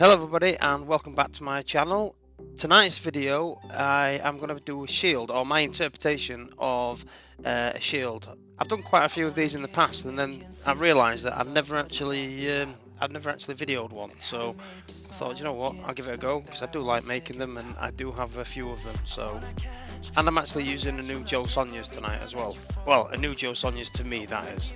Hello everybody and welcome back to my channel. Tonight's video I am going to do a shield, or my interpretation of a shield. I've done quite a few of these in the past, and then I realised that I've never actually videoed one, so I thought, you know what, I'll give it a go because I do like making them and I do have a few of them. And I'm actually using a new Joe Sonja's tonight as well. Well, a new Joe Sonja's to me, that is.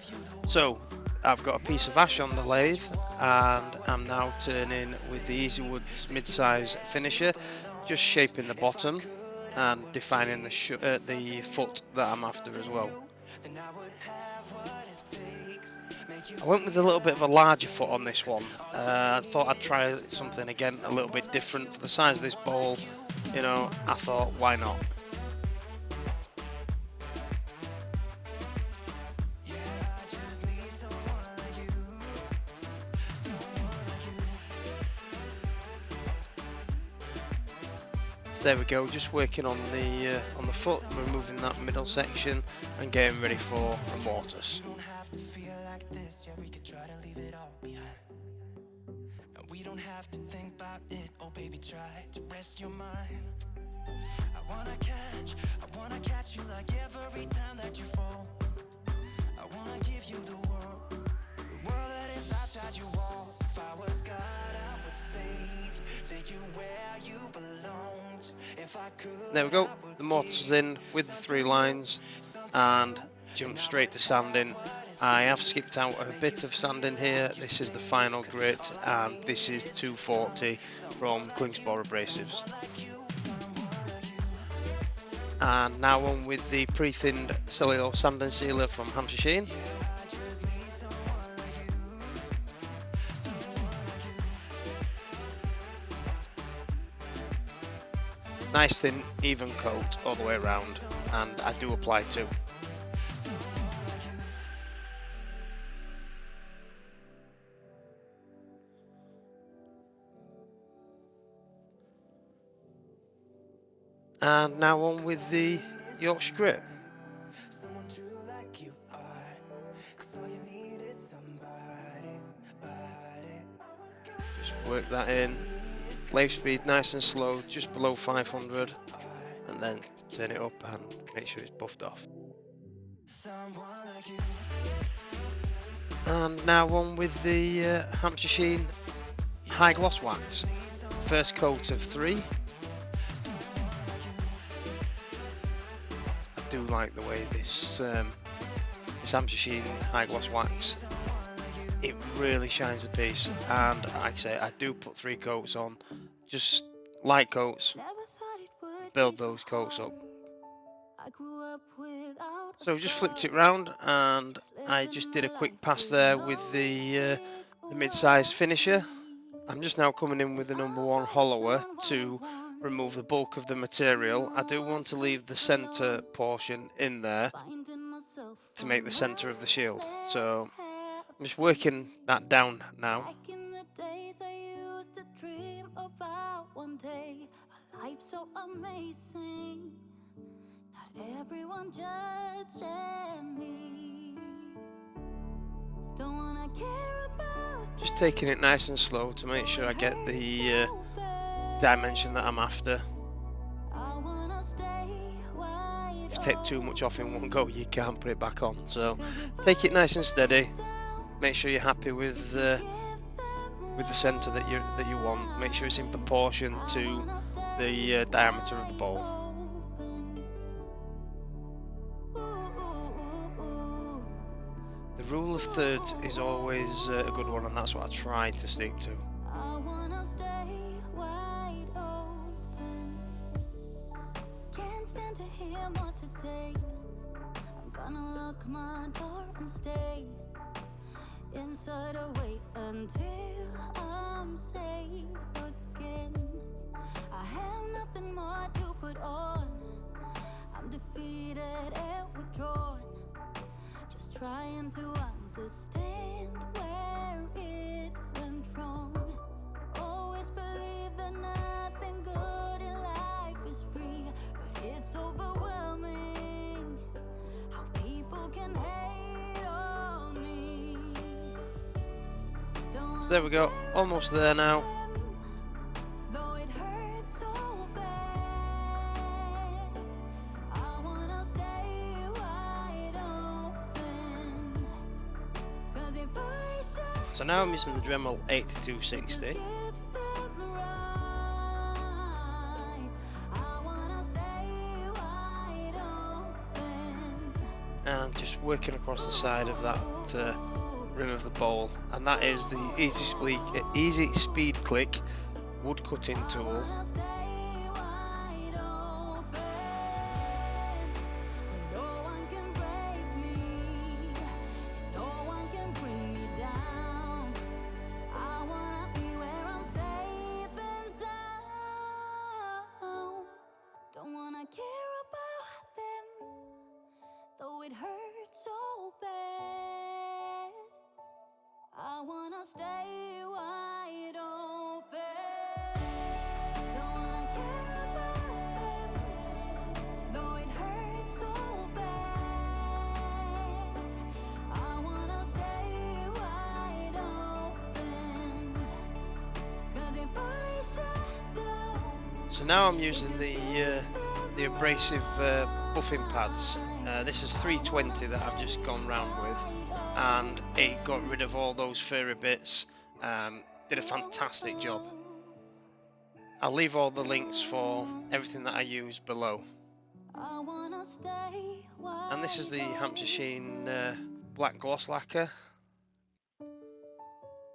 So I've got a piece of ash on the lathe and I'm now turning with the Easy Woods mid-size finisher, just shaping the bottom and defining the foot that I'm after as well. I went with a little bit of a larger foot on this one. I thought I'd try something again a little bit different for the size of this bowl. You know, I thought, why not? There we go, just working on the foot, removing that middle section and getting ready for a mortise. We don't have to think about it, oh baby, try to rest your mind. I wanna catch you like every time that you fall. I wanna give you the world that is outside your wall. If I was God, I would save you, take you where you belong. If I could. There we go, the mortise is in with the 3 lines and jump straight to sanding. I have skipped out a bit of sanding here. This is the final grit and this is 240 from Klingspor Abrasives. And now on with the pre-thinned cellulose sanding sealer from Hampshire Sheen. Nice thin even coat all the way around, and I do apply too. And now on with the Yorkshire grip. Just work that in. Lathe speed nice and slow, just below 500, and then turn it up and make sure it's buffed off. And now on with the Hampshire Sheen high gloss wax. First coat of 3. I do like the way this Hampshire Sheen high gloss wax, it really shines the piece, and like I say, I do put 3 coats on, just light coats, build those coats up. So just flipped it round and I just did a quick pass there with the mid-size finisher. I'm just now coming in with the number 1 hollower to remove the bulk of the material. I do want to leave the centre portion in there to make the centre of the shield, so I'm just working that down now. One day, a life so amazing, not everyone judging me. Don't wanna care about. Just taking it nice and slow to make sure I get the dimension that I'm after. If you take too much off in one go, you can't put it back on, so take it nice and steady. Make sure you're happy with the center that you want. Make sure it's in proportion to the diameter of the bowl. The rule of thirds is always a good one, and that's what I try to stick to. Can't stand to hear more today. I'm gonna lock my door and stay inside, away until I'm safe again. I have nothing more to put on. I'm defeated and withdrawn, just trying to understand where it went wrong. Always believe that nothing good in life is free, but it's overwhelming how people can hate on me. So there we go, almost there now. So now I'm using the Dremel 8260. And just working across the side of that rim of the bowl, and that is the easy speed click wood cutting tool. It hurts so bad. I wanna stay wide open. Don't wanna care about them, though it hurts so bad. I wanna stay wide open. 'Cause if I shut down. So now I'm using the abrasive buffing pads. This is 320 that I've just gone round with, and it got rid of all those furry bits. Did a fantastic job. I'll leave all the links for everything that I use below. And this is the Hampshire Sheen Black gloss lacquer.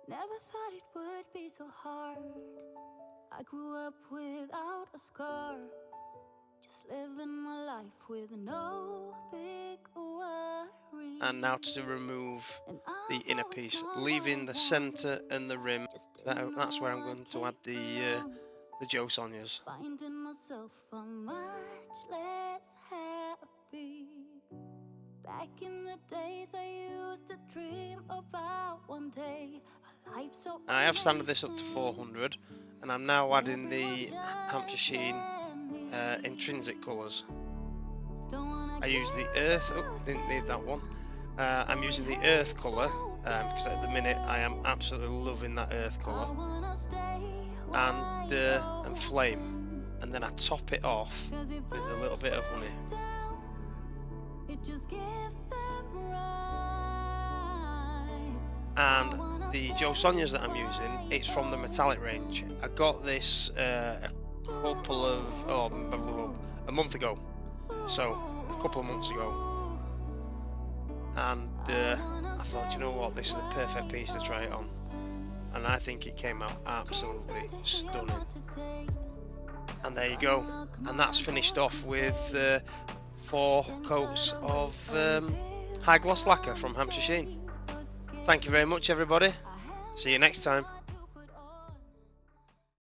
Never thought it would be so hard. I grew up without a scar. Just living my life with no big worries. And now to remove the inner piece, leaving the centre and the rim. That's where I'm going to add the Joe Sonjas. Finding myself much less happy. Back in the days I used to dream about one day a life so. And I have sanded this up to 400, and I'm now adding the Hampshire Sheen Intrinsic colours. I use the earth. Oh, didn't need that one. I'm using the earth colour because at the minute I am absolutely loving that earth colour, and flame, and then I top it off with a little bit of honey. And the Joe Sonjas that I'm using, it's from the metallic range. I got this a month ago, so a couple of months ago, and I thought, you know what, this is the perfect piece to try it on, and I think it came out absolutely stunning. And there you go, and that's finished off with 4 coats of high gloss lacquer from Hampshire Sheen. Thank you very much, everybody. See you next time.